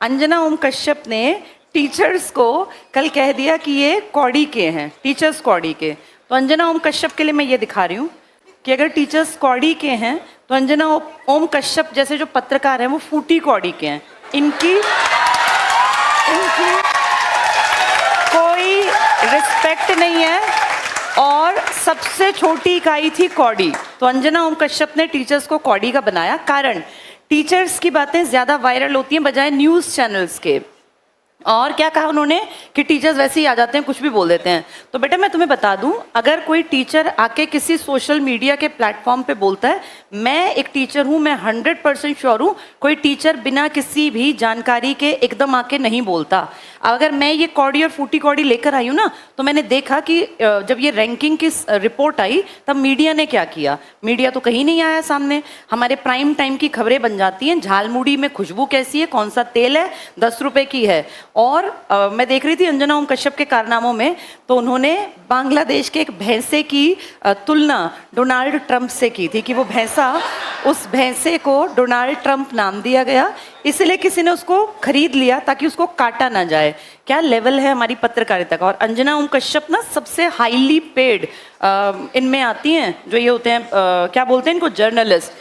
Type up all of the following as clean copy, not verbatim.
अंजना ओम कश्यप ने टीचर्स को कल कह दिया कि ये कौड़ी के हैं, टीचर्स कौड़ी के। तो अंजना ओम कश्यप के लिए मैं ये दिखा रही हूँ कि अगर टीचर्स कौड़ी के हैं तो अंजना ओम कश्यप जैसे जो पत्रकार हैं वो फूटी कौड़ी के हैं। इनकी कोई रिस्पेक्ट नहीं है और सबसे छोटी इकाई थी कौड़ी। तो अंजना ओम कश्यप ने टीचर्स को कौड़ी का बनाया। कारण टीचर्स की बातें ज्यादा वायरल होती हैं बजाय न्यूज चैनल्स के। और क्या कहा उन्होंने कि टीचर्स वैसे ही आ जाते हैं, कुछ भी बोल देते हैं। तो बेटा मैं तुम्हें बता दूं, अगर कोई टीचर आके किसी सोशल मीडिया के प्लेटफॉर्म पे बोलता है, मैं एक टीचर हूं, मैं 100% श्योर हूं कोई टीचर बिना किसी भी जानकारी के एकदम आके नहीं बोलता। अगर मैं ये कौड़ी और फूटी कौड़ी लेकर आई हूं ना, तो मैंने देखा कि जब ये रैंकिंग की रिपोर्ट आई तब मीडिया ने क्या किया। मीडिया तो कहीं नहीं आया सामने। हमारे प्राइम टाइम की खबरें बन जाती हैं, झालमुड़ी में खुशबू कैसी है, कौन सा तेल है, 10 रुपए की है। और मैं देख रही थी अंजना ओम कश्यप के कारनामों में, तो उन्होंने बांग्लादेश के एक भैंसे की तुलना डोनाल्ड ट्रंप से की थी कि वो भैंसा, उस भैंसे को डोनाल्ड ट्रंप नाम दिया गया, इसलिए किसी ने उसको खरीद लिया ताकि उसको काटा ना जाए। क्या लेवल है हमारी पत्रकारिता का। और अंजना ओम कश्यप ना सबसे हाईली पेड इनमें आती हैं, जो ये होते हैं क्या बोलते हैं इनको, जर्नलिस्ट।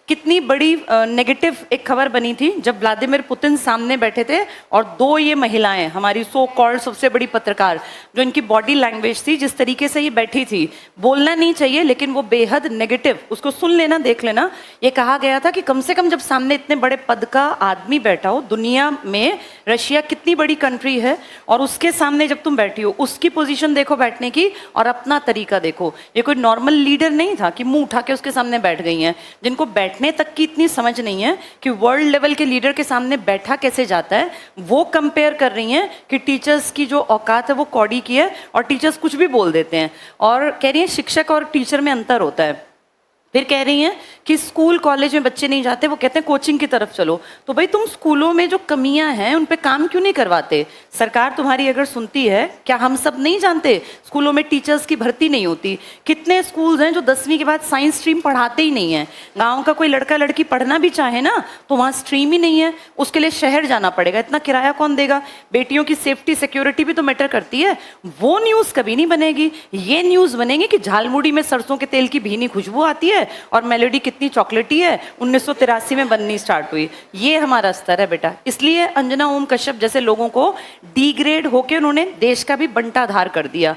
कितनी बड़ी नेगेटिव एक खबर बनी थी जब व्लादिमीर पुतिन सामने बैठे थे और दो ये महिलाएं, हमारी सो कॉल्ड सबसे बड़ी पत्रकार, जो इनकी बॉडी लैंग्वेज थी, जिस तरीके से ये बैठी थी, बोलना नहीं चाहिए लेकिन वो बेहद नेगेटिव, उसको सुन लेना, देख लेना। ये कहा गया था कि कम से कम जब सामने इतने बड़े पद का आदमी बैठा हो, दुनिया में रशिया कितनी बड़ी कंट्री है और उसके सामने जब तुम बैठी हो, उसकी पोजीशन देखो बैठने की और अपना तरीका देखो। ये कोई नॉर्मल लीडर नहीं था कि मुंह उठा के उसके सामने बैठ गई हैं। जिनको बैठने तक की इतनी समझ नहीं है कि वर्ल्ड लेवल के लीडर के सामने बैठा कैसे जाता है, वो कंपेयर कर रही हैं कि टीचर्स की जो औकात है वो कौड़ी की है और टीचर्स कुछ भी बोल देते हैं। और कह रही हैं शिक्षक और टीचर में अंतर होता है। फिर कह रही हैं कि स्कूल कॉलेज में बच्चे नहीं जाते, वो कहते हैं कोचिंग की तरफ चलो। तो भाई तुम स्कूलों में जो कमियां हैं उन पे काम क्यों नहीं करवाते। सरकार तुम्हारी अगर सुनती है, क्या हम सब नहीं जानते स्कूलों में टीचर्स की भर्ती नहीं होती। कितने स्कूल्स हैं जो 10वीं के बाद साइंस स्ट्रीम पढ़ाते ही नहीं है। गाँव का कोई लड़का लड़की पढ़ना भी चाहे ना तो वहाँ स्ट्रीम ही नहीं है, उसके लिए शहर जाना पड़ेगा। इतना किराया कौन देगा। बेटियों की सेफ्टी सिक्योरिटी भी तो मैटर करती है। वो न्यूज़ कभी नहीं बनेगी। ये न्यूज़ बनेगी कि झालमुड़ी में सरसों के तेल की भीनी खुशबू आती है और मेलोडी कितनी चॉकलेटी है, 1983 में बननी स्टार्ट हुई। ये हमारा स्तर है बेटा। इसलिए अंजना ओम कश्यप जैसे लोगों को डिग्रेड होकर उन्होंने देश का भी बंटाधार कर दिया।